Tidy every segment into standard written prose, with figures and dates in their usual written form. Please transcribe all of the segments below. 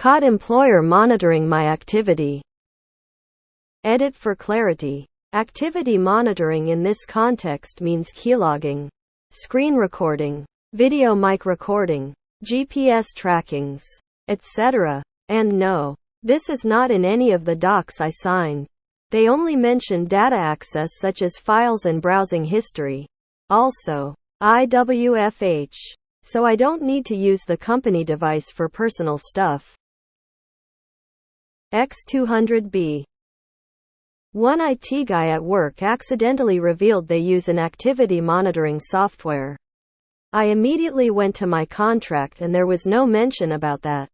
Caught employer monitoring my activity. Edit for clarity. Activity monitoring in this context means keylogging, screen recording, video mic recording, GPS trackings, etc. And no, this is not in any of the docs I signed. They only mention data access such as files and browsing history. Also, IWFH. So I don't need to use the company device for personal stuff. X200B. One IT guy at work accidentally revealed they use an activity monitoring software. I immediately went to my contract and there was no mention about that.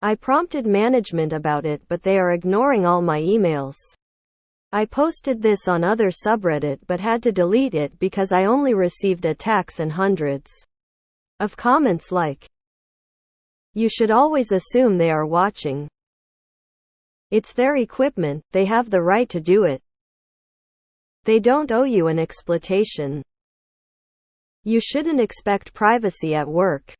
I prompted management about it, but they are ignoring all my emails. I posted this on other subreddit but had to delete it because I only received attacks and hundreds of comments like, "You should always assume they are watching. It's their equipment, they have the right to do it. They don't owe you an explanation. You shouldn't expect privacy at work."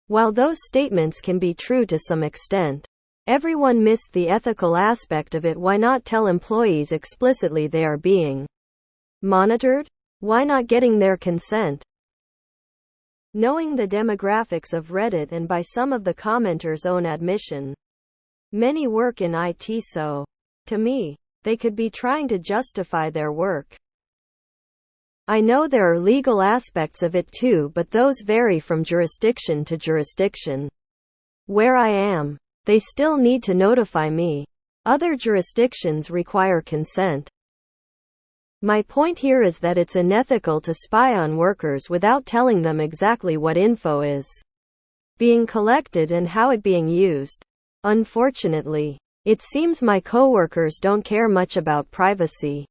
While those statements can be true to some extent, everyone missed the ethical aspect of it. Why not tell employees explicitly they are being monitored? Why not getting their consent? Knowing the demographics of Reddit and by some of the commenters' own admission, many work in IT, so, to me, they could be trying to justify their work. I know there are legal aspects of it too, but those vary from jurisdiction to jurisdiction. Where I am, they still need to notify me. Other jurisdictions require consent. My point here is that it's unethical to spy on workers without telling them exactly what info is being collected and how it being used. Unfortunately, it seems my coworkers don't care much about privacy.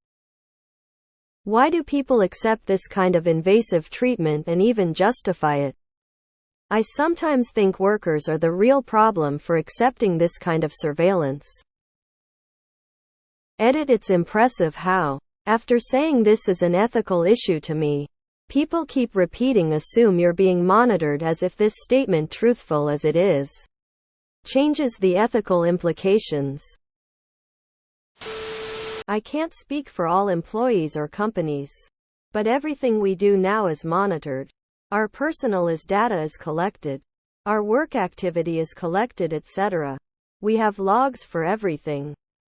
Why do people accept this kind of invasive treatment and even justify it? I sometimes think workers are the real problem for accepting this kind of surveillance. Edit. It's impressive how, after saying this is an ethical issue to me, people keep repeating assume you're being monitored as if this statement, truthful as it is, changes the ethical implications. I can't speak for all employees or companies, but everything we do now is monitored. Our personal data is collected. Our work activity is collected, etc. We have logs for everything.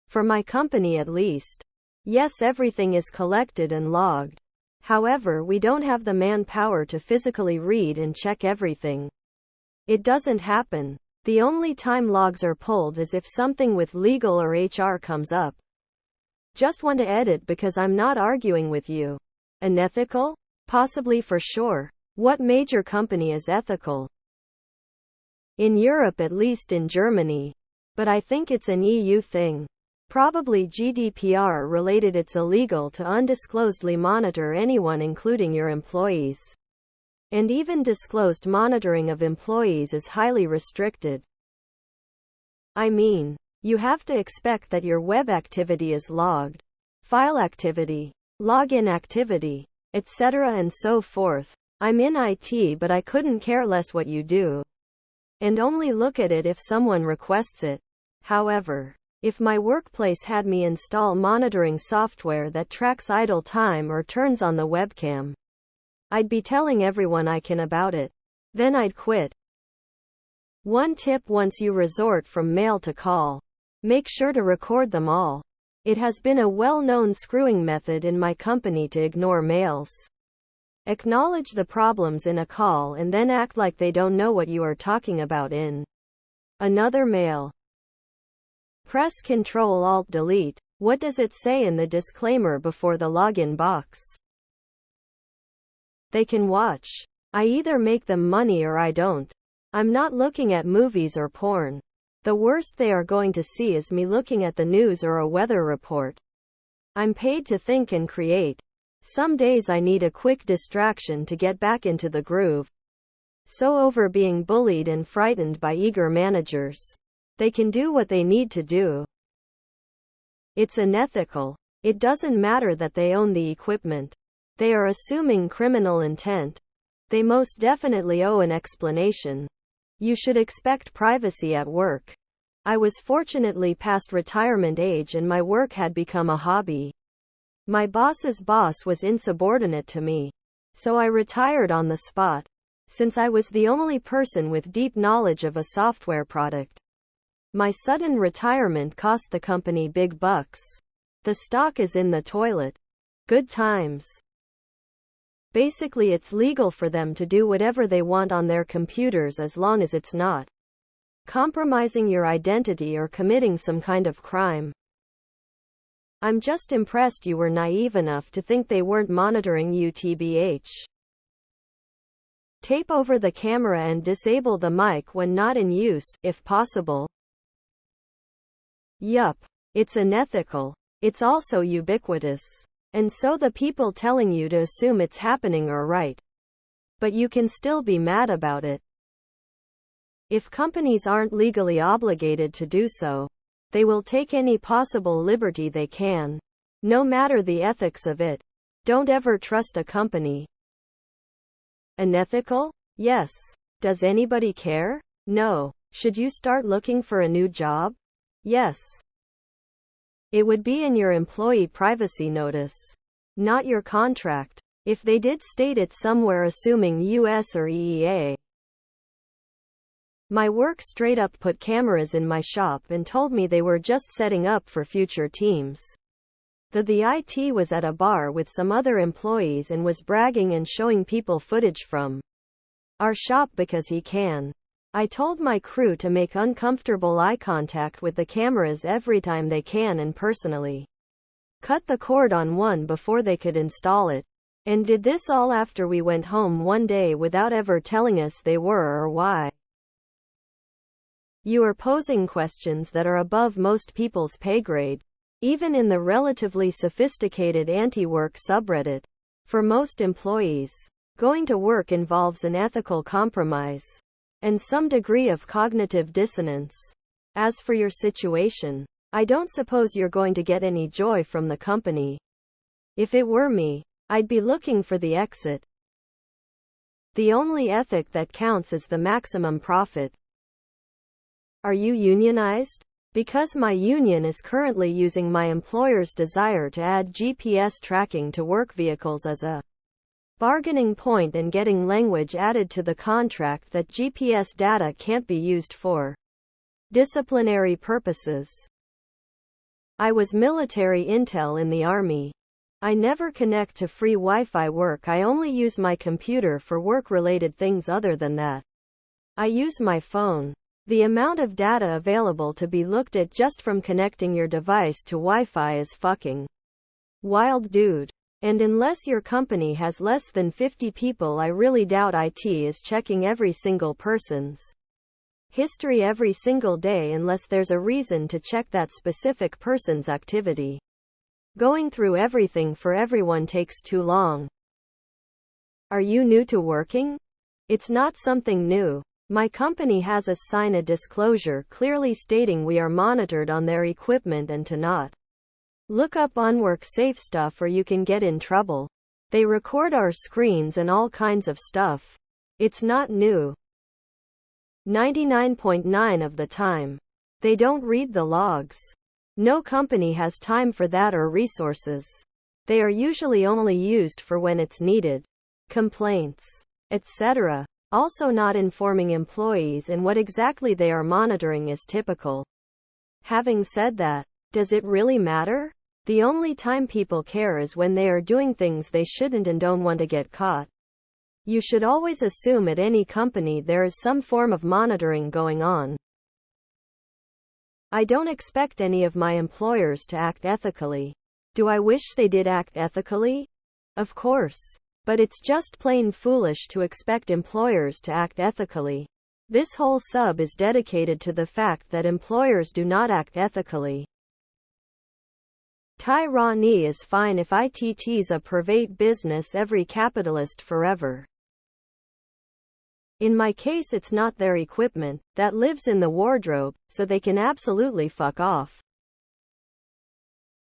For my company at least. Yes, everything is collected and logged. However, we don't have the manpower to physically read and check everything. It doesn't happen. The only time logs are pulled is if something with legal or HR comes up. Just want to edit because I'm not arguing with you. Unethical? Possibly, for sure. What major company is ethical? In Europe, at least in Germany. But I think it's an EU thing. Probably GDPR related. It's illegal to undisclosedly monitor anyone, including your employees. And even disclosed monitoring of employees is highly restricted. I mean, you have to expect that your web activity is logged, file activity, login activity, etc. and so forth. I'm in IT, but I couldn't care less what you do. And only look at it if someone requests it. However, if my workplace had me install monitoring software that tracks idle time or turns on the webcam, I'd be telling everyone I can about it. Then I'd quit. One tip: once you resort from mail to call, make sure to record them all. It has been a well-known screwing method in my company to ignore mails. Acknowledge the problems in a call and then act like they don't know what you are talking about in another mail. Press Ctrl-Alt-Delete. What does it say in the disclaimer before the login box? They can watch. I either make them money or I don't. I'm not looking at movies or porn. The worst they are going to see is me looking at the news or a weather report. I'm paid to think and create. Some days I need a quick distraction to get back into the groove. So over being bullied and frightened by eager managers, they can do what they need to do. It's unethical. It doesn't matter that they own the equipment. They are assuming criminal intent. They most definitely owe an explanation. You should expect privacy at work. I was fortunately past retirement age and my work had become a hobby. My boss's boss was insubordinate to me, so I retired on the spot, since I was the only person with deep knowledge of a software product. My sudden retirement cost the company big bucks. The stock is in the toilet. Good times. Basically, it's legal for them to do whatever they want on their computers as long as it's not compromising your identity or committing some kind of crime. I'm just impressed you were naive enough to think they weren't monitoring you, tbh. Tape over the camera and disable the mic when not in use, if possible. Yup. It's unethical. It's also ubiquitous. And so the people telling you to assume it's happening are right. But you can still be mad about it. If companies aren't legally obligated to do so, they will take any possible liberty they can, no matter the ethics of it. Don't ever trust a company. Unethical? Yes. Does anybody care? No. Should you start looking for a new job? Yes. It would be in your employee privacy notice, not your contract. If they did state it somewhere, assuming US or EEA. My work straight up put cameras in my shop and told me they were just setting up for future teams. The IT was at a bar with some other employees and was bragging and showing people footage from our shop because he can. I told my crew to make uncomfortable eye contact with the cameras every time they can and personally cut the cord on one before they could install it. And did this all after we went home one day without ever telling us they were or why. You are posing questions that are above most people's pay grade, even in the relatively sophisticated AntiWork subreddit. For most employees, going to work involves an ethical compromise and some degree of cognitive dissonance. As for your situation, I don't suppose you're going to get any joy from the company. If it were me, I'd be looking for the exit. The only ethic that counts is the maximum profit. Are you unionized? Because my union is currently using my employer's desire to add GPS tracking to work vehicles as a bargaining point and getting language added to the contract that GPS data can't be used for disciplinary purposes. I was military intel in the Army. I never connect to free Wi-Fi work. I only use my computer for work-related things. Other than that, I use my phone. The amount of data available to be looked at just from connecting your device to Wi-Fi is fucking wild, dude. And unless your company has less than 50 people, I really doubt IT is checking every single person's history every single day unless there's a reason to check that specific person's activity. Going through everything for everyone takes too long. Are you new to working? It's not something new. My company has us sign a disclosure clearly stating we are monitored on their equipment and to not look up unwork safe stuff or you can get in trouble. They record our screens and all kinds of stuff. It's not new. 99.9% of the time, they don't read the logs. No company has time for that or resources. They are usually only used for when it's needed. Complaints, etc. Also, not informing employees and what exactly they are monitoring is typical. Having said that, does it really matter? The only time people care is when they are doing things they shouldn't and don't want to get caught. You should always assume at any company there is some form of monitoring going on. I don't expect any of my employers to act ethically. Do I wish they did act ethically? Of course. But it's just plain foolish to expect employers to act ethically. This whole sub is dedicated to the fact that employers do not act ethically. Tyranny is fine if ITT's a private business, every capitalist forever. In my case, it's not their equipment that lives in the wardrobe, so they can absolutely fuck off.